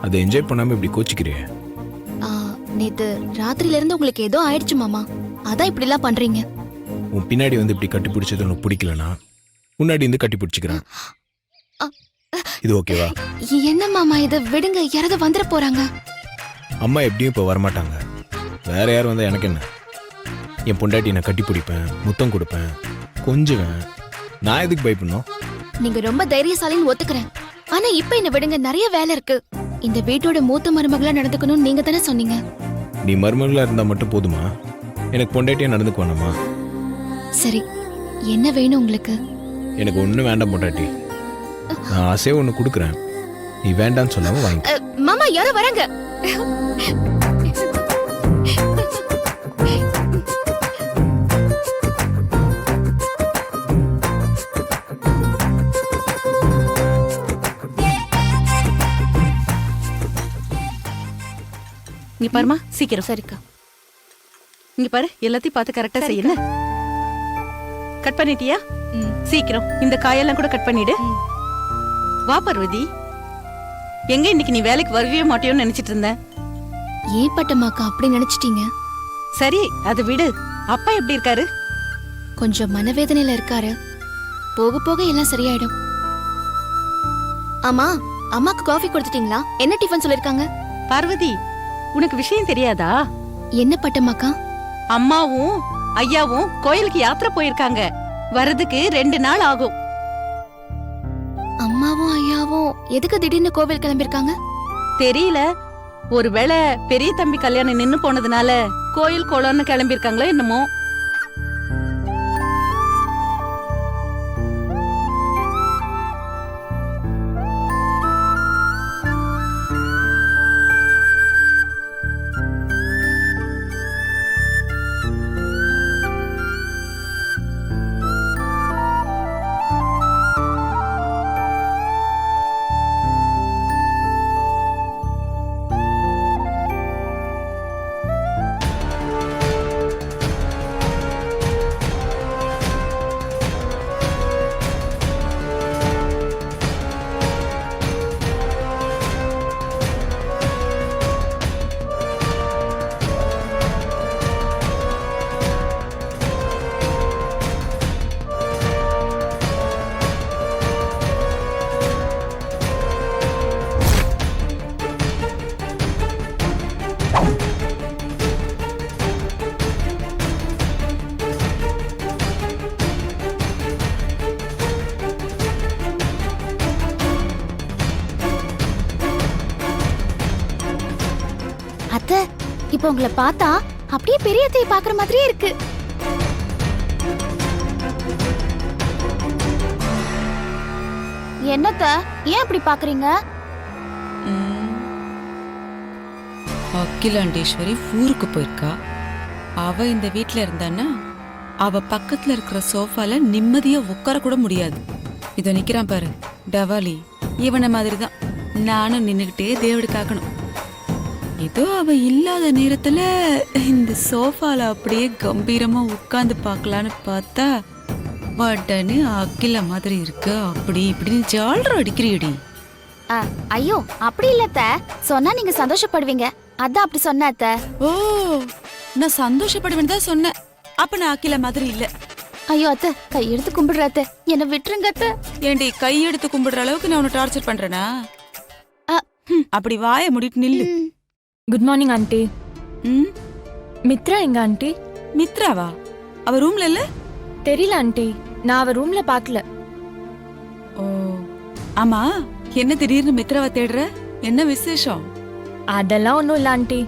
அதை என்ஜாய் பண்ணாம இப்படி கோச்சிக்கிறியே? நேத்து ராத்திரில இருந்து உங்களுக்கு ஏதோ ஆயிடுச்சு மாமா, அதான் இப்படி எல்லாம் பண்றீங்க. உன் பின்னாடி வந்து இப்படி கட்டி பிடிச்சது உனக்கு பிடிக்கலனா முன்னாடி இருந்து கட்டி பிடிச்சிக்கிறேன். இது ஓகேவா? என்ன மாமா இது, விடுங்க, யாராவது வந்துட போறாங்க. அம்மா எப்படியும் இப்போ வரமாட்டாங்க. வேற யார் வந்தா எனக்கு என்ன? என் பொண்டாட்டி நான் கட்டி பிடிப்பேன், முத்தம் கொடுப்பேன், கொஞ்சுவேன். நான் எதுக்கு பயப்படணும்? நீங்க ரொம்ப தைரியசாலின்னு ஒத்துக்கிறேன். ஆனா இப்ப என்ன விடுங்க, நிறைய வேலை இருக்கு. இந்த வீட்டோட மூத்த மருமகளா நடந்துக்கணும்னு நீங்க தானே சொன்னீங்க. நீ மருமகளா இருந்தா மட்டும் போதுமா? எனக்கு பொண்டாட்டியா நடந்துக்கு வேணாமா? சரி, என்ன வேணும் உங்களுக்கு? எனக்கு ஒண்ணு வேண்டாம் பொண்டாட்டி. நான் ஆசையா ஒண்ணு கொடுக்குறேன், நீ வேண்டான்னு சொல்லாம வாங்கி. மாமா யாரோ வராங்க. இங்க பாருமா, சீக்கிரம். சரிக்கா. இங்க பாரு, எல்லாத்தையும் பார்த்து கரெக்டா செய்யணும். கட் பண்ணிட்டியா? சீக்கிரம் இந்த காயெல்லாம் கூட கட் பண்ணிடு. வா பார்வதி. எங்க இன்னைக்கு நீ வேலைக்கு வரவே மாட்டியோன்னு நினைச்சிட்டு இருந்தேன். ஏன் பட்டமாக்கா அப்படி நினைச்சிட்டீங்க? சரி, அது விடு. அப்பா எப்படி இருக்காரு? கொஞ்சம் மனவேதனையில இருக்காரு. போக போக எல்லாம் சரியாயிடும். ஆமா, அம்மாக்கு காஃபி கொடுத்துட்டீங்களா? என்ன டிஃபன் சொல்லிருக்காங்க? பார்வதி, உனக்கு விஷயம் தெரியாதா? என்ன பட்டமாக்கா? அம்மாவும் ஐயாவும் கோயிலுக்கு யாத்திரை போயிருக்காங்க. வரதுக்கு 2 நாள் ஆகும். அம்மாவும் ஐயாவும் எதுக்கு திடீர்னு கோவில் கிளம்பிருக்காங்க? தெரியல, ஒருவேளை பெரிய தம்பி கல்யாணம் நின்னு போனதுனால கோயில் கோலம்னு கிளம்பிருக்காங்களோ என்னமோ. அத்தை, இப்ப உங்களை பார்த்தா அப்படியே பெரிய அத்தையை பாக்குற மாதிரியே இருக்கு. என்னத்த, ஏன் அப்படி பாக்குறீங்க? அகிலாண்டேஸ்வரி ஊருக்கு போயிருக்கா. அவ இந்த வீட்ல இருந்தான்னா அவ பக்கத்துல இருக்கிற சோஃபால நிம்மதியா உட்கார கூட முடியாது. இதோ நிக்கிறான் பாரு டவாலி, இவனை மாதிரிதான் நானும் நின்னுகிட்டே தேவடு காக்கணும். ஏதோ அவ இல்லாத நேரத்துல இந்த சோஃபால அப்படியே கம்பீரமா உட்கார்ந்து பார்க்கலான்னு பார்த்தா வடனு அகில மாதிரி இருக்கு. அப்படி இப்படின்னு ஜால்ற அடிக்கிறியடி. ஐயோ, அப்படி இல்லத்த, சொன்னா நீங்க சந்தோஷப்படுவீங்க, அதான் அப்படி சொன்ன அத்த. ஓ, நான் சந்தோஷப்படுவேன் தான் சொன்னேன். அப்ப நான் அகில மாதிரி இல்ல. ஐயோ அத்த, கையெடுத்து கும்பிடுற அத்த, என்ன விட்டுருங்க அத்த. ஏண்டி கையெடுத்து கும்பிடுற அளவுக்கு நான் உன்னை டார்ச்சர் பண்றேனா? அப்படி வாய மூடிட்டு நில்லு. Good morning aunty. மித்ரா எங்க ஆண்டி? மித்ராவா? அவ ரூம்ல இல்ல? தெரியல ஆண்டி, நான் அவ ரூம்ல பாக்கல. ஓ, ஆமா, என்ன திடீர்னு மித்ராவை தேடுற? என்ன விசேஷம்? அதெல்லாம் ஒண்ணும் இல்ல ஆண்டி.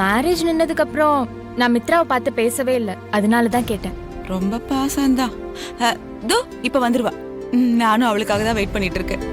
மேரேஜ் நின்னதுக்கு அப்புறம் நான் மித்ராவை பார்த்து பேசவே இல்ல, அதனாலதான் கேட்டேன். ரொம்ப பாசம்தான். தோ இப்ப வந்துருவா. நானும் அவளுக்காக தான் வெயிட் பண்ணிட்டு இருக்கேன்.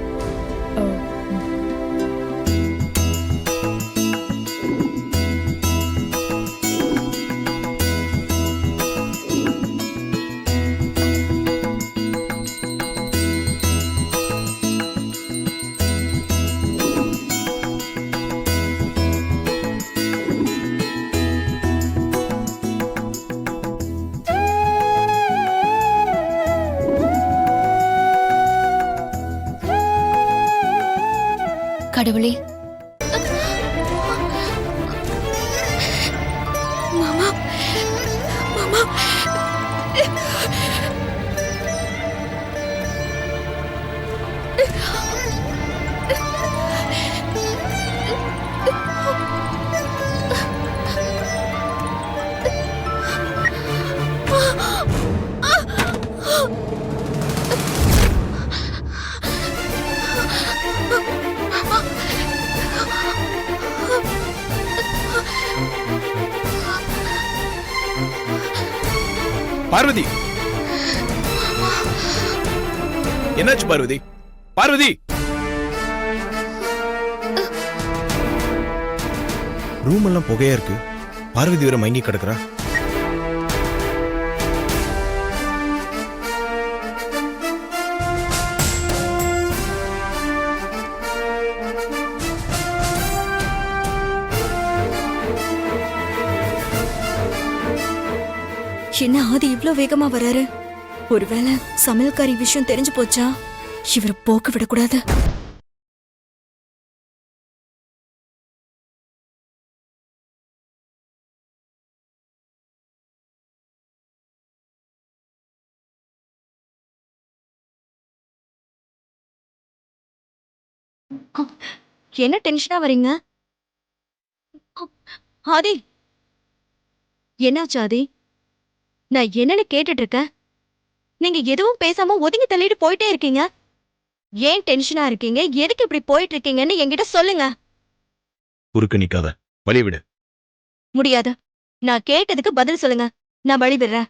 பார்வதி, என்னாச்சு பார்வதி? பார்வதி, ரூம் எல்லாம் புகையா இருக்கு. பார்வதி வேற மயங்கி கிடக்குறா. என்ன ஆதி இவ்ளோ வேகமா வராரு? ஒருவேளை சமையல்காரி விஷயம் தெரிஞ்சு போச்சா? இவரை போக்க விடக்கூடாது. என்ன டென்ஷனா வரீங்க? ஆதி, என்னாச்சு ஆதி? நான் என்னன்னு கேட்டுட்டு இருக்கேன். நீங்க எதுவும் பேசாம ஒதுங்கி தள்ளிட்டு போயிட்டே இருக்கீங்க. ஏன் டென்ஷனா இருக்கீங்க? எதுக்கு இப்படி போயிட்டு இருக்கீங்கன்னு என்கிட்ட சொல்லுங்க. குறுக்கு நிக்காத, வழி விடு. முடியாது. நான் கேட்டதுக்கு பதில் சொல்லுங்க. நான் வழி விடுறேன்.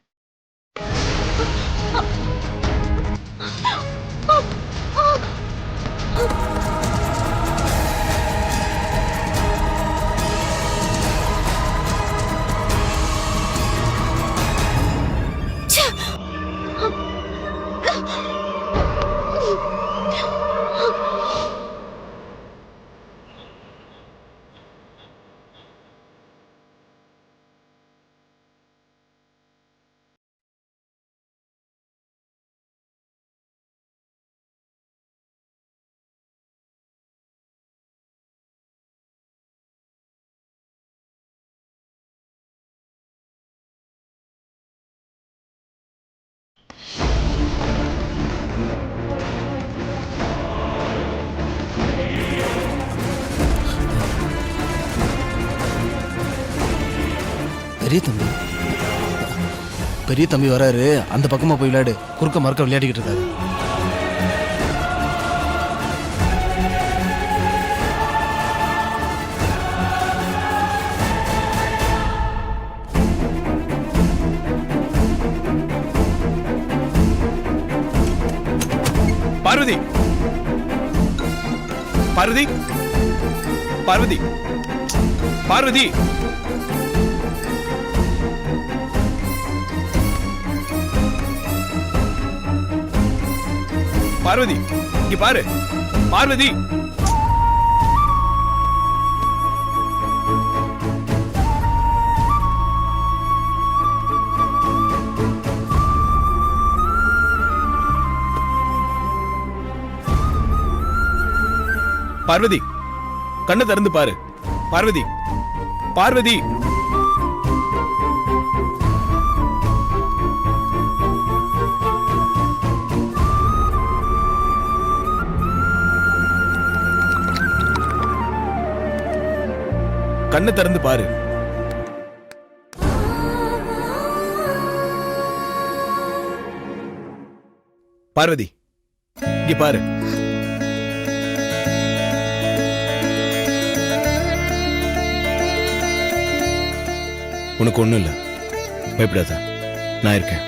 பெரிய தம்பி வராரு, அந்த பக்கமா போய் விளையாடு. குறுக்க மறுக்க விளையாடிக்கிட்டு இருக்காரு. பார்வதி, பார்வதி, பார்வதி, பார்வதி, பார்வதி, இங்க பாரு. பார்வதி, பார்வதி, கண்ணை திறந்து பாரு. பார்வதி, பார்வதி, கண்ணை திறந்து பாரு. பார்வதி, இங்க பாரு. உனக்கு ஒண்ணும் இல்ல, பயப்படாத, நான் இருக்கேன்.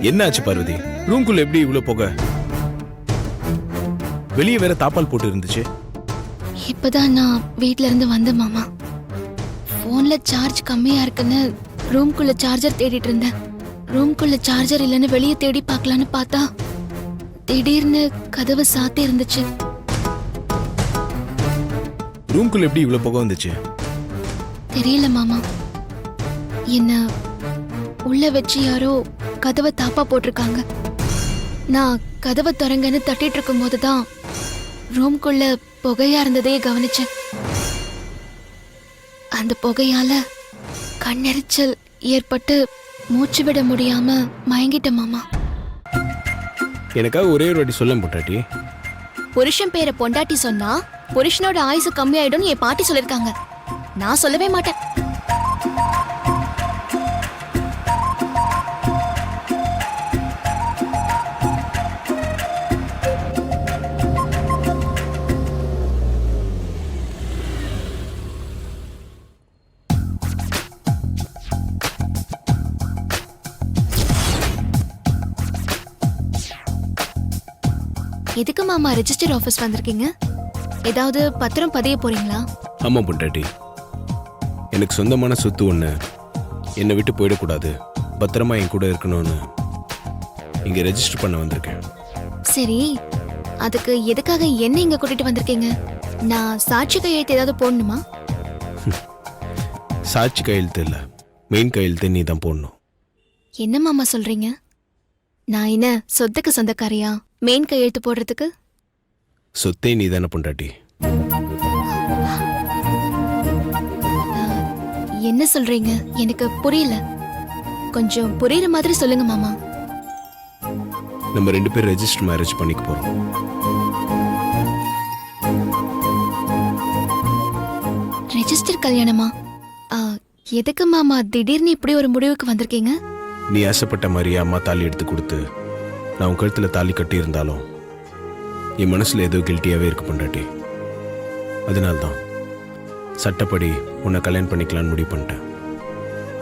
என்னாச்சு பார்வதி? ரூம்குள்ள எப்படி இவ்வளவு புகை? வெளியே வேற தாப்பால் போட்டு இருந்துச்சு. இப்பதான் நான் வீட்ல இருந்து வந்தேன் மாமா. போன்ல சார்ஜ் கம்மியா இருக்குன்னு ரூம்குள்ள சார்ஜர் தேடிட்டு இருந்தேன். ரூம்குள்ள சார்ஜர் இல்லைன்னு வெளியே தேடி பார்க்கலான்னு பார்த்தா திடீர்னு கதவு சாத்தி இருந்துச்சு. ரூம்குள்ள எப்படி இவ்வளவு புகை வந்துச்சு? தெரியல மாமா. என்ன உள்ள வச்சு யாரோ கதவை தாப்பா போட்டிருக்காங்க. நான் கதவை திறங்கன்னு தட்டிட்டு இருக்கும் போதுதான் ரூம்குள்ள புகையா இருந்ததே கவனிச்சேன். அந்த புகையால கண்ணெரிச்சல் ஏற்பட்டு மூச்சு விட முடியாம மயங்கிட்டேன் மாமா. எனக்காக ஒரே ஒரு வாட்டி சொல்ல பொண்டாட்டி. புருஷன் பேரை பொண்டாட்டி சொன்னா புருஷனோட ஆயுசு கம்மியாயிடும்னு என் பாட்டி சொல்லிருக்காங்க. நான் சொல்லவே மாட்டேன். எதுக்கு மாமா ரெஜிஸ்டர் ஆபீஸ் வந்திருக்கீங்க? ஏதாவது பத்திரம் பதிய போறீங்களா? ஆமா பொண்டாட்டி, எனக்கு சொந்தமான சொத்து ஒன்று என்னை விட்டு போயிடக்கூடாது, பத்திரமா என் கூட இருக்கணும்னு இங்க ரெஜிஸ்டர் பண்ண வந்திருக்கேன். சரி, அதுக்கு எதுக்காக என்ன இங்க கூட்டிட்டு வந்திருக்கீங்க? நான் சாட்சி கையெழுத்து ஏதாவது போடணுமா? சாட்சி கையெழுத்து இல்லை, மெயின் கையெழுத்து நீ தான் போடணும். என்ன மாமா சொல்றீங்க? நான் என்ன சொத்துக்கு சொந்தக்காரியா மெயின் கையெழுத்து போடுறதுக்கு? சொத்தே நீ தானே பொண்டாட்டி. என்ன சொல்றீங்க? எனக்கு புரியல. கொஞ்சம் புரியுற மாதிரி சொல்லுங்க மாமா. நம்ம 2 பேர் ரெஜிஸ்டர் மேரேஜ் பண்ணிக்க போறோம். ரெஜிஸ்டர் கல்யாணமா? எதுக்கு மாமா திடீர்னு இப்படி ஒரு முடிவுக்கு வந்திருக்கீங்க? நீ ஆசைப்பட்ட மாதிரியே அம்மா தாலி எடுத்து கொடுத்து நான் உன் கழுத்துல தாலி கட்டி இருந்தாலும் என் மனசுல ஏதோ கில்ட்டியாவே இருக்கு பொண்டாட்டி. அதனால்தான் சட்டப்படி உன்னை கல்யாணம் பண்ணிக்கலான்னு முடிவு பண்ணிட்டேன்.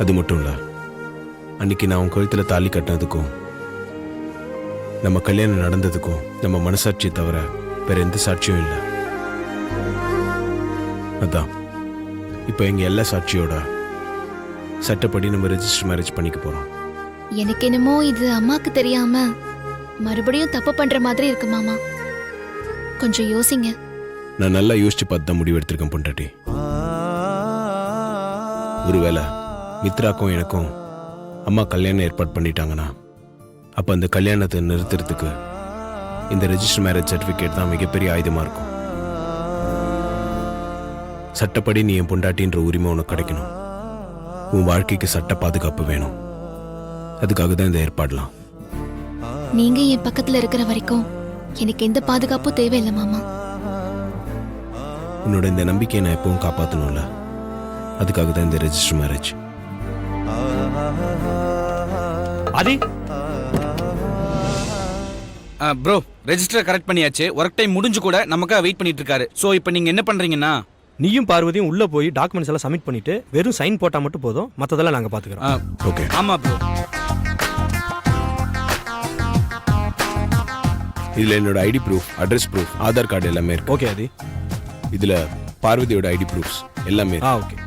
அது மட்டும் இல்ல, அன்னைக்கு நான் உன் கழுத்துல தாலி கட்டினதுக்கும் நம்ம கல்யாணம் நடந்ததுக்கும் நம்ம மனசாட்சி தவிர வேற எந்த சாட்சியும் இல்லை. அதான் இப்போ எங்க எல்லா சாட்சியோட சட்டப்படி நம்ம ரெஜிஸ்டர் மேரேஜ் பண்ணிக்க போறோம். எனக்கு என்னமோ இது அம்மாக்கு தெரியாம மறுபடியும் தப்பு பண்ற மாதிரி இருக்கு மாமா. கொஞ்சம் யோசிங்க. நான் நல்லா யோசிச்சு பார்த்து தான் முடிவு எடுத்திருக்கேன் பொண்டாட்டி. ஒருவேளை மித்ராக்கும் எனக்கும் அம்மா கல்யாணம் ஏற்பாடு பண்ணிட்டாங்கன்னா அப்ப அந்த கல்யாணத்தை நிறுத்துறதுக்கு இந்த ரெஜிஸ்டர் மேரேஜ் சர்டிபிகேட் தான் மிகப்பெரிய ஆயுதமா இருக்கும். சட்டப்படி நீ என் பொண்டாட்டின்ற உரிமை உனக்கு கிடைக்கணும். உன் வாழ்க்கைக்கு சட்ட பாதுகாப்பு வேணும். அதுக்காக தான் இந்த ஏற்பாடுலாம். நீங்க என் பக்கத்துல இருக்கிற வரைக்கும் எனக்கு எந்த பாதுகாப்பும் தேவையில்லை மாமா. உன்னோட இந்த நம்பிக்கையை நான் எப்பவும் காப்பாற்றணும்ல, அதுக்காக தான் இந்த ரெஜிஸ்டர் மேரேஜ். ஆதி ப்ரோ, ரெஜிஸ்டர் கரெக்ட் பண்ணியாச்சு. ஒர்க் டைம் முடிஞ்சு கூட நமக்காக வெயிட் பண்ணிட்டு இருக்காரு. ஸோ இப்போ நீங்க என்ன பண்றீங்கன்னா, நீயும் பார்வதியும் உள்ள போய் டாக்குமெண்ட்ஸ் எல்லாம் சப்மிட் பண்ணிட்டு வெறும் சைன் போட்டா மட்டும் போதும், மத்ததெல்லாம் நாங்க பாத்துக்கிறோம். ஓகே. ஆமா ப்ரோ. இதுல என்னோட ID proof, address proof, Aadhaar card எல்லாமே இருக்கு. ஓகே ஆதி. இதுல பார்வதியோட ஐடி ப்ரூஃப்ஸ் எல்லாமே இருக்கு. ஓகே.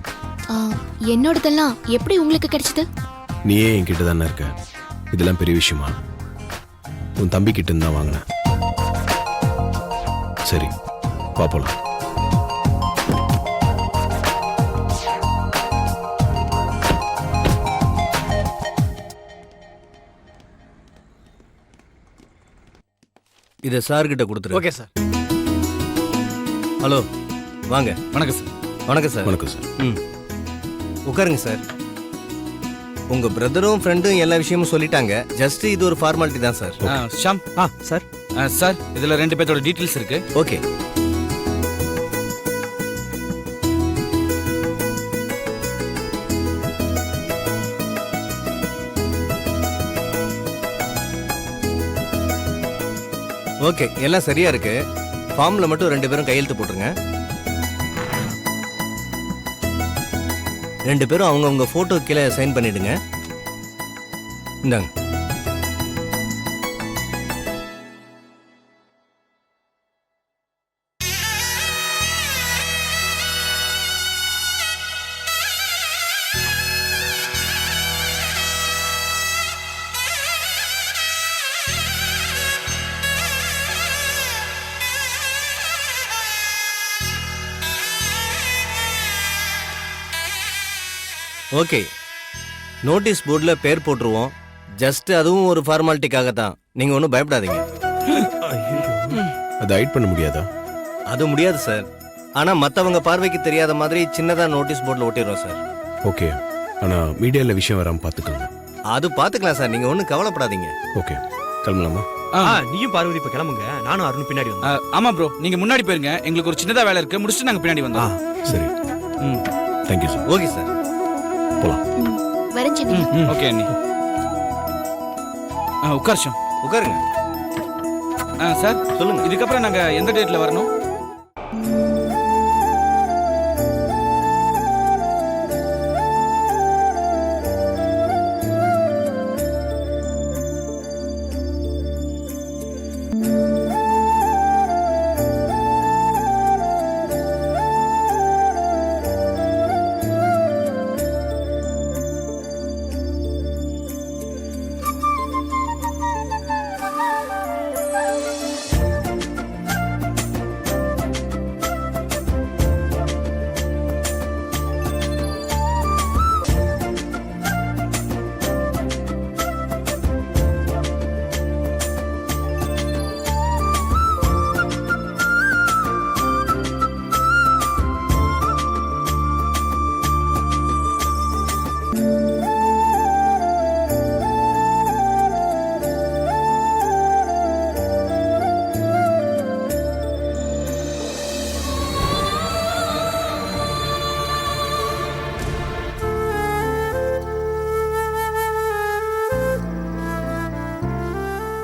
என்னோடதெல்லாம் எப்படி உங்களுக்கு கிடைச்சது? நீயே என்கிட்ட தானே இருக்க, இதெல்லாம் பெரிய விஷயமா? உன் தம்பி கிட்ட இருந்து தான் வாங்கினேன். சரி, பாப்போலாம். இதை சார்கிட்ட கொடுத்துரு. Okay sir. ஹலோ, வாங்க. வணக்கம் சார். வணக்கம் சார். வணக்கம் சார். ம், உட்காருங்க சார். உங்க பிரதரும் ஃப்ரெண்டும் எல்லா விஷயமும் சொல்லிட்டாங்க. ஜஸ்ட் இது ஒரு ஃபார்மாலிட்டி தான் சார். ஷாம். சார். சார், இதுல 2 பேர்த்தோட டீடைல்ஸ் இருக்கு. ஓகே. ஓகே, எல்லாம் சரியா இருக்கு. ஃபார்ம்ல மட்டும் 2 பேரும் கையெழுத்து போட்டுருங்க. 2 பேரும் அவங்கவுங்க போட்டோ கீழே சைன் பண்ணிடுங்க. இந்தாங்க. ஓகே, நோட்டீஸ் போர்டில் பேர் போட்டுருவோம். ஜஸ்ட் அதுவும் ஒரு ஃபார்மாலிட்டிக்காக தான். நீங்க ஒன்றும் பயப்படாதீங்க. அதை ஹைட் பண்ண முடியாதா? அது முடியாது சார். ஆனா மற்றவங்க பார்வைக்கு தெரியாத மாதிரி சின்னதா நோட்டீஸ் போர்டில் ஒட்டிடுறோம் சார். ஓகே, ஆனா மீடியால விஷயம் வராம பாத்துக்கோங்க. அது பார்த்துக்கலாம் சார், நீங்க ஒன்றும் கவலைப்படாதீங்க. ஓகே, கிளம்பலாமா? நீயும் பார்வதி இப்ப கிளம்புங்க, நானும் அருண் பின்னாடி வந்து. ஆமா ப்ரோ, நீங்க முன்னாடி போயிருங்க. எங்களுக்கு ஒரு சின்னதா வேலை இருக்கு, முடிச்சுட்டு நாங்க பின்னாடி வந்தோம். சரி. ம். Thank you sir. Okay sir. போலாம். வரேன் சின்னையா. ஓகே அண்ணி. உட்கார்ஷம். உட்காருங்க. சார் சொல்லுங்க. இதுக்கப்புறம் நாங்க எந்த டேட்ல வரணும்?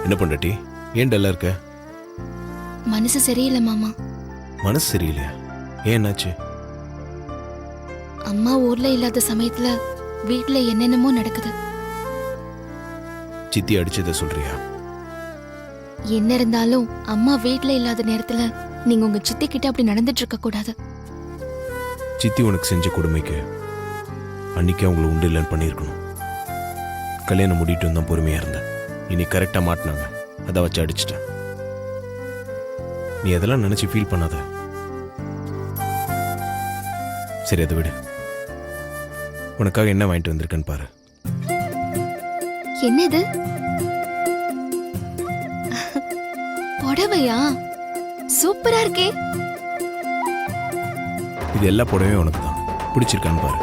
என்ன பொண்டாட்டி, ஏன் டல்லா இருக்க? மனசு சரியில்லை மாமா. மனசு சரியில்லையா? ஏன் என்னாச்சு? அம்மா ஊர்ல இல்லாத சமயத்துல வீட்ல என்னென்னமோ நடக்குது. சித்தி அடிச்சதை சொல்றியா? என்ன இருந்தாலும் அம்மா வீட்ல இல்லாத நேரத்துல நீங்க உங்க சித்தி கிட்ட அப்படி நடந்துட்டு இருக்க கூடாது. சித்தி உனக்கு செஞ்ச கொடுமைக்கு அன்னைக்கே அவங்கள உண்டு இல்லைன்னு பண்ணியிருக்கணும். கல்யாணம் முடிட்டு தான் பொறுமையா இருந்தேன். இனி கரெக்டா மாட்டினாங்க, அதை வச்சு அடிச்சிட்டேன். நீ அதெல்லாம் நினைச்சு ஃபீல் பண்ணாத. சரி, அதை விடு. உனக்காக என்ன வாங்கிட்டு வந்திருக்கேன்னு பாரு. என்ன இது? புடவையா? சூப்பரா இருக்கே. இது எல்லா புடவையும் உனக்கு தான். பிடிச்சிருக்கான்னு பாரு.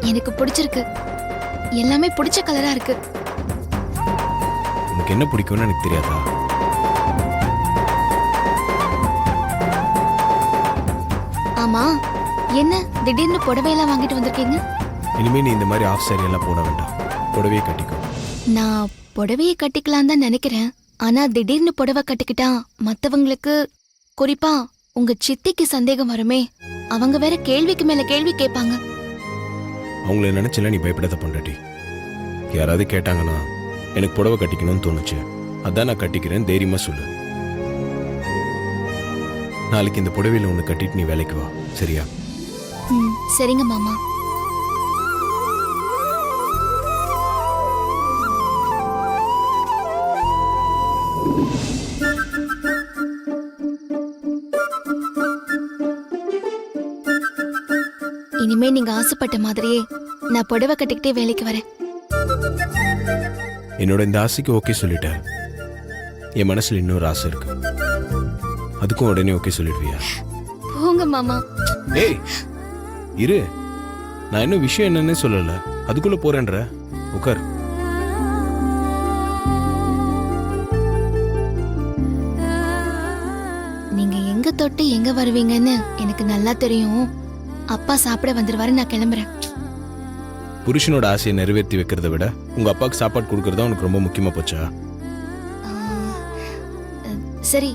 எனக்கு பிடிச்சிருக்கு. எல்லாமே பிடிச்ச கலரா இருக்கு. உனக்கு என்ன பிடிக்கும்னு எனக்கு தெரியாதா? ஆமா, என்ன திடீர்னு புடவையெல்லாம் வாங்கிட்டு வந்திருக்கீங்க? இனிமே நீ இந்த மாதிரி ஆஃப் சாரி எல்லாம் போட வேண்டாம். புடவையே கட்டிக்கோ. நான் புடவையை கட்டிக்கலாம் தான் நினைக்கிறேன். ஆனா திடீர்னு புடவை கட்டிக்கிட்டா மத்தவங்களுக்கு, குறிப்பா உங்க சித்திக்கு சந்தேகம் வருமே. அவங்க வேற கேள்விக்கு மேல கேள்வி கேட்பாங்க. அவங்கள நினைச்சல நீ பயப்படாத பொண்டாட்டி. யாராவது கேட்டாங்கன்னா எனக்கு புடவை கட்டிக்கணும்னு தோணுச்சு, அதான் நான் கட்டிக்கிறேன், தைரியமா சொல்லு. நாளைக்கு இந்த புடவையில ஒன்று கட்டிட்டு நீ வேலைக்கு வா, சரியா? சரிங்க மாமா. இனிமே நீங்க ஆசைப்பட்ட மாதிரியே நான் புடவை கட்டிக்கிட்டே வேலைக்கு வரேன். என்னோட இந்த ஆசைக்கு ஓகே சொல்லிட்டேன். என் மனசுல இன்னொரு ஆசை இருக்கு, அதுக்கும் உடனே ஓகே சொல்லிடுவியா? போங்க மாமா. ஏய் இரு, நான் இன்னும் விஷயம் என்னன்னு சொல்லல, அதுக்குள்ள போறேன்ற. உட்கார். நீங்க எங்க தொட்டு எங்க வருவீங்கன்னு எனக்கு நல்லா தெரியும். அப்பா சாப்பிட வந்துருவாரு, நான் கிளம்புறேன். புருஷனோட ஆசையை நிறைவேற்றி வைக்கிறத விட உங்க அப்பாவுக்கு சாப்பாடு கொடுக்கறதா உனக்கு ரொம்ப முக்கியமா போச்சா? சரி,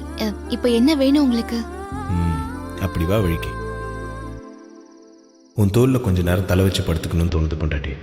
இப்போ என்ன வேணும் உங்களுக்கு? அப்படி வா வழிக்கு. உன் தோல்ல கொஞ்ச நேரம் தலை வச்சு படுத்துக்கணும்னு தோணுது பொண்டாட்டி.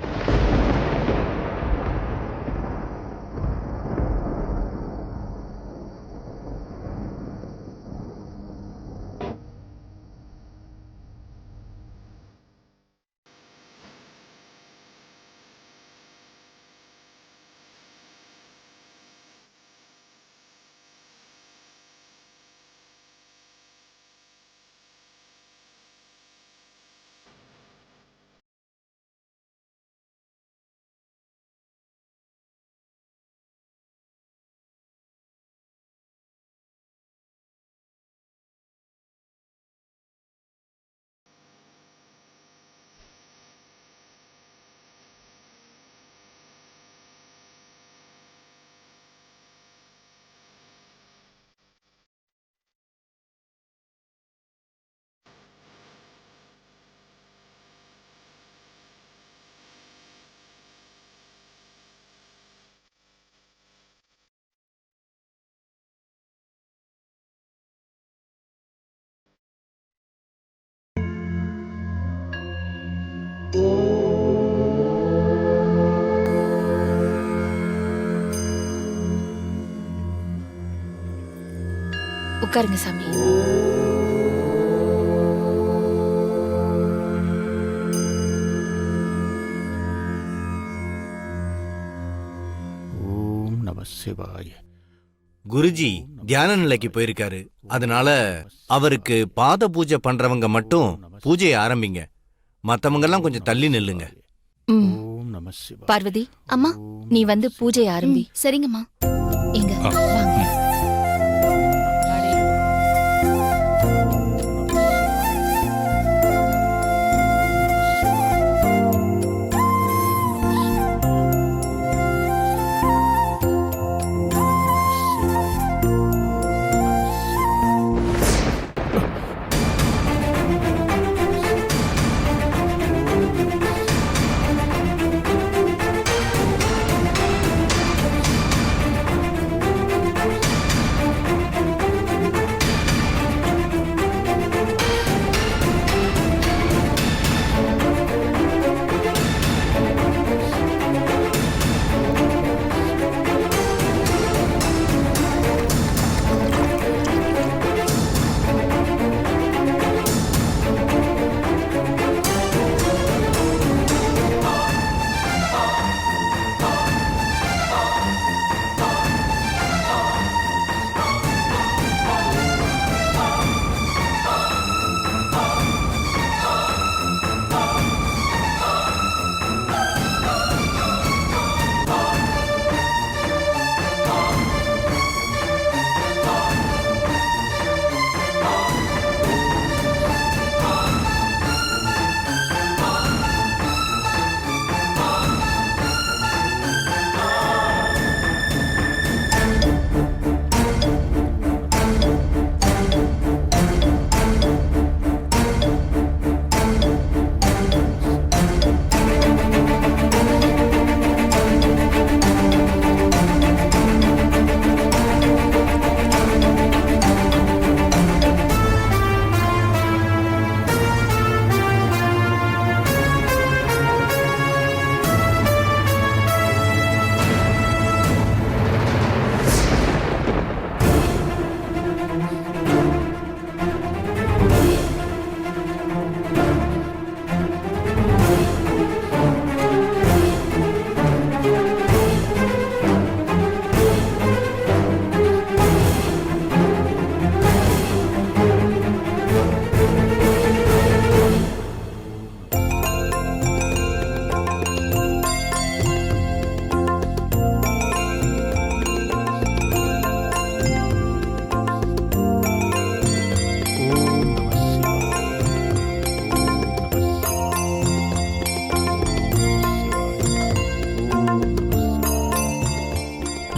உட்காருங்க சாமி. ஓம் நம சிவாய. குருஜி தியான நிலைக்கு போயிருக்காரு. அதனால அவருக்கு பாத பூஜை பண்றவங்க மட்டும் பூஜையை ஆரம்பிங்க. மத்தவங்க எல்லாம் கொஞ்சம் தள்ளி நில்லுங்க. ம். ஓம் நம சிவாய. பார்வதி, அம்மா நீ வந்து பூஜை ஆரம்பி. சரிங்கம்மா. எங்க வாங்க.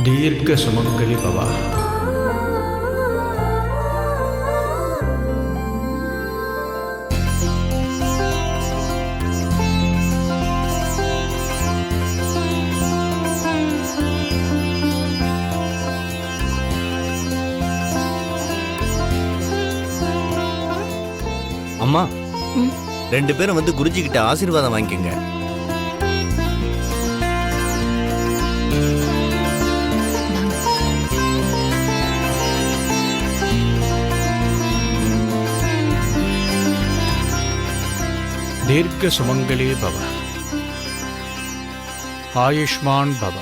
दीर्घ सुमंगली भव. அம்மா, ரெண்டு பேரும் வந்து குருஜி கிட்ட ஆசீர்வாதம் வாங்கிக்கங்க. दीर्घ सुमंगली भव. आयुष्मान भव.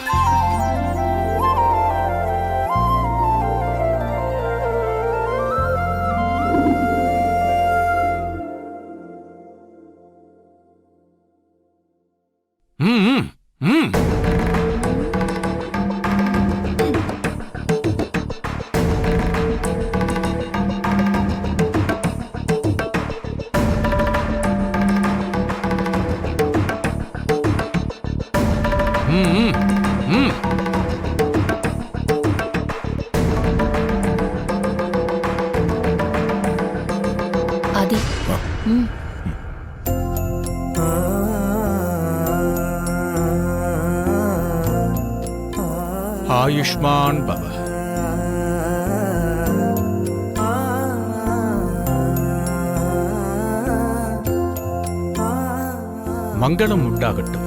ஆதி. ம். आयुष्मान भव. மங்களம் உண்டாகட்டும்.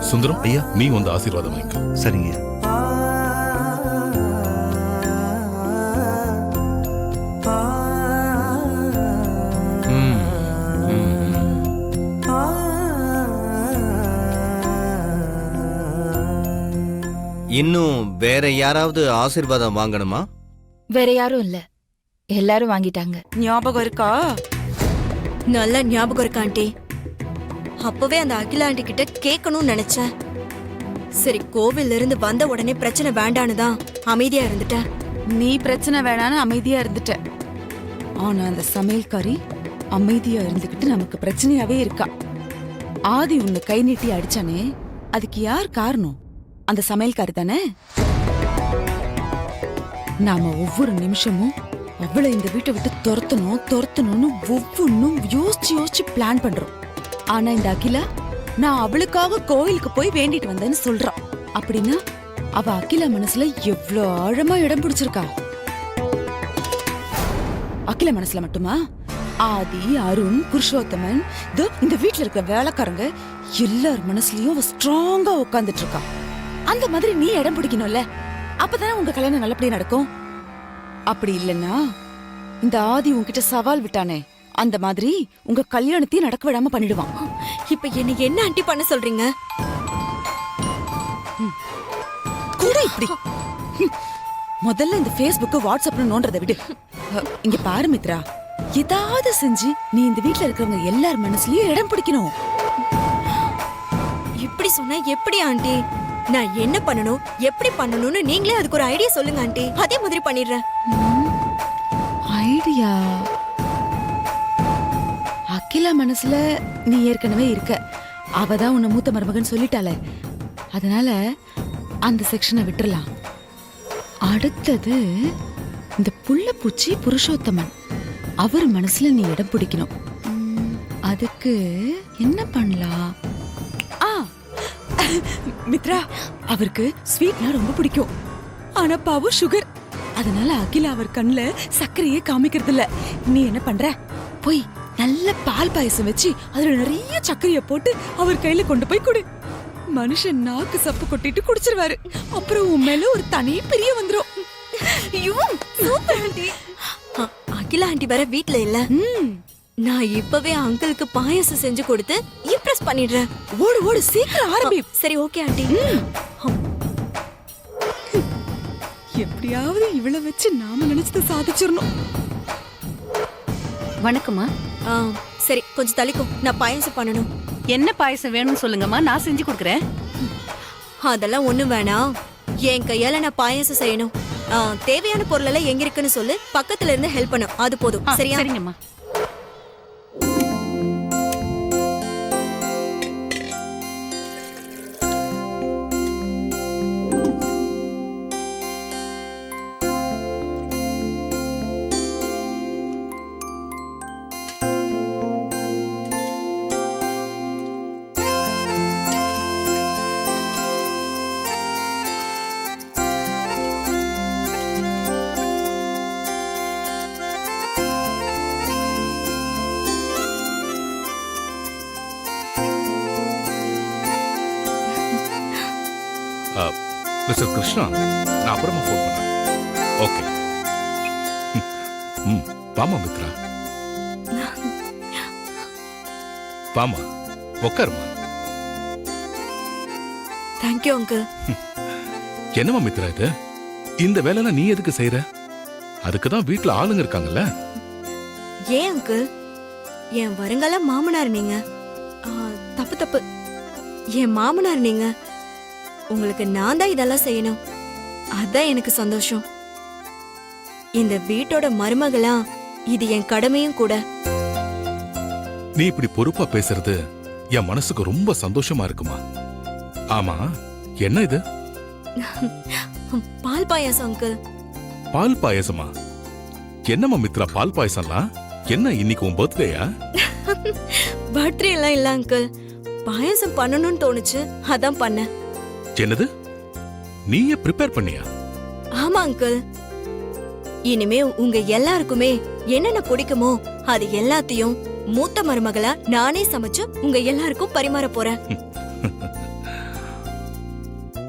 சுந்தரம் ஐயா, நீ வந்து ஆசீர்வாதம் வாங்கிக்க. சரிங்க. இன்னும் வேற யாராவது ஆசீர்வாதம் வாங்கணுமா? வேற யாரும் இல்ல, எல்லாரும் வாங்கிட்டாங்க. ஞாபகம் இருக்கா? நல்லா ஞாபகம் இருக்கா ஆண்டி? அப்பவே அந்த அகிலா ஆண்டி கிட்ட கேட்கணும்னு நினைச்சேன். சரி, கோவில்ல இருந்து வந்த உடனே பிரச்சனை வேண்டான்னு தான் அமைதியா இருந்துட்டேன். நீ பிரச்சனை வேணான்னு அமைதியா இருந்துட்ட. ஆனா அந்த சமையல்காரி அமைதியா இருந்துகிட்டு நமக்கு பிரச்சனையாவே இருக்கா. ஆதி உன்னை கை நீட்டி அடிச்சானே, அதுக்கு யார் காரணம்? அந்த சமையல்காரி தானே. நாம ஒவ்வொரு நிமிஷமும் அவளை இந்த வீட்டை விட்டு துரத்தணும்னு ஒவ்வொன்னும் யோசிச்சு பிளான் பண்றோம். ஆனா இந்த அகிலா, நான் அவளுக்காக கோயிலுக்கு போய் வேண்டிட்டு வந்தேன்னு சொல்றான். அப்படின்னா அவ அகிலா மனசுல எவ்வளவு ஆழமா இடம் பிடிச்சிருக்கா. அகிலா மனசுல மட்டுமா, ஆதி, அருண், புருஷோத்தமன், இந்த வீட்டுல இருக்கிற வேலைக்காரங்க எல்லார் மனசுலயும் அவ ஸ்ட்ராங்கா உட்கார்ந்துட்டு இருக்கா. அந்த மாதிரி நீ இடம் பிடிக்கணும்ல, அப்பதானே உங்க கல்யாணம் நல்லபடியா நடக்கும். அப்படி இல்லைன்னா இந்த ஆதி உன்கிட்ட சவால் விட்டானே, அந்த மாதிரி உங்க கல்யாணத்தையும் நடக்க விடாம பண்ணிடுவான். இப்ப என்ன ஆண்டி பண்ண சொல்றீங்க? கூட இப்படி முதல்ல இந்த Facebook வாட்ஸ்அப்ல நோன்றதை விடு. இங்க பாரு மித்ரா, ஏதாவது செஞ்சு நீ இந்த வீட்டுல இருக்கிறவங்க எல்லார் மனசுலயும் இடம் பிடிக்கணும். இப்படி சொன்னா எப்படி ஆண்டி? நான் என்ன பண்ணணும், எப்படி பண்ணணும்னு நீங்களே அதுக்கு ஒரு ஐடியா சொல்லுங்க ஆண்டி. அதே மாதிரி பண்ணிடுறேன். ஐடியா? அகிலா மனசுல நீ ஏற்கனவே இருக்க. அவதான் உன்னை மூத்த மருமகன் சொல்லிட்டாளே, அதனால அந்த செக்ஷனை விட்டுறலாம். அடுத்தது இந்த புள்ள பூச்சி புருஷோத்தமன், அவர் மனசுல நீ இடம் பிடிக்கணும். அதுக்கு என்ன பண்ணலாம்? மித்ரா, அவருக்கு ஸ்வீட்னா ரொம்ப பிடிக்கும். ஆனா பாவம் சுகர், அதனால அகிலா அவர் கண்ணுல சர்க்கரையே காமிக்கிறது இல்ல. நீ என்ன பண்ற, போய் நல்ல பால் பாயசம் வச்சு அதுல நிறைய சர்க்கரைய போட்டு அவர் கையில கொண்டு போய் கொடு. மனுஷன் நாக்கு சப்பு கொட்டிட்டு குடிச்சிருவாரு. அப்புறம் உன் மேல ஒரு தனி பிரிய வந்துரும். Super aunty. அகிலா ஆண்டி வர வீட்ல இல்ல. நான் இப்பவே அங்கிளுக்கு பாயாசம் செஞ்சு கொடுத்து இம்ப்ரெஸ் பண்ணிடுறேன். ஓடு ஓடு, சீக்கிரம் ஆரம்பி. சரி, ஓகே ஆண்டி. எப்படியாவது இவளை வச்சு நாம நினைச்சதை சாதிச்சிடணும். வணக்கம்மா. சரி, கொஞ்சம் தள்ளிக்கோ, நான் பாயாசம் பண்ணணும். என்ன பாயசம் வேணும்னு சொல்லுங்கம்மா, நான் செஞ்சு கொடுக்குறேன். அதெல்லாம் ஒண்ணும் வேணாம், என் கையால நான் பாயாசம் செய்யணும். தேவையான பொருள் எல்லாம் எங்க இருக்குன்னு சொல்லு, பக்கத்துல இருந்து ஹெல்ப் பண்ணும், அது போதும். சரியா? சரிங்கம்மா. மிஸ்டர் கிருஷ்ணா, நான் அப்புறமா ஃபோன் பண்றேன். ஓகே. வாமா மித்ரா, வாமா, உட்காருமா. Thank you uncle. என்னமா மித்ரா இது? இந்த வேலைலாம் நீ எதுக்கு செய்யற? அதுக்குதான் வீட்டுல ஆளுங்க இருக்காங்கல்ல. ஏன் அங்கிள், என் வருங்கால மாமனார் நீங்க. தப்பு, என் மாமனார் நீங்க. உங்களுக்கு நான் தான் இதெல்லாம் செய்யணும். அதான் எனக்கு சந்தோஷம். இந்த வீட்டோட மருமகளா இது என் கடமையும் கூட. நீ இப்படி பொறுப்பா பேசுறது என் மனசுக்கு ரொம்ப சந்தோஷமா இருக்குமா. ஆமா, என்ன இது? பால் பாயாசம் அங்கிள். பால் பாயசமா? என்னம்மா மித்ரா பால் பாயசம்லாம்? என்ன இன்னைக்கு உன் பர்த்டேயா? பர்த்டே எல்லாம் இல்ல அங்கிள், பாயாசம் பண்ணணும்னு தோணுச்சு, அதான் பண்ணேன். என்னது, நீயே ப்ரிப்பேர் பண்ணியா? ஆமா அங்கிள். இனிமே உங்க எல்லாருக்குமே என்னென்ன பிடிக்குமோ அது எல்லாத்தையும் மூத்த மருமகளா நானே சமைச்சு உங்க எல்லாருக்கும் பரிமாற போறேன்.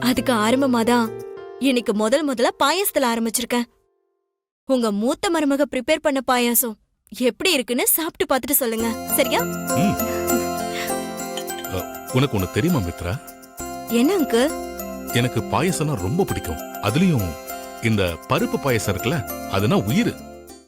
அதுக்கு ஆரம்பமாதான் இன்னைக்கு முதல்ல பாயாசத்துல ஆரம்பிச்சிருக்கேன். உங்க மூத்த மருமக ப்ரிப்பேர் பண்ண பாயாசம் எப்படி இருக்குன்னு சாப்பிட்டு பார்த்துட்டு சொல்லுங்க, சரியா? ம். உனக்கு ஒண்ணு தெரியுமா மித்ரா? என்ன அங்கிள்? எனக்கு பாயசம்னா ரொம்ப பிடிக்கும். அதுலயும் இந்த பருப்பு பாயசம் இருக்குல்ல, அதுனா உயிர்.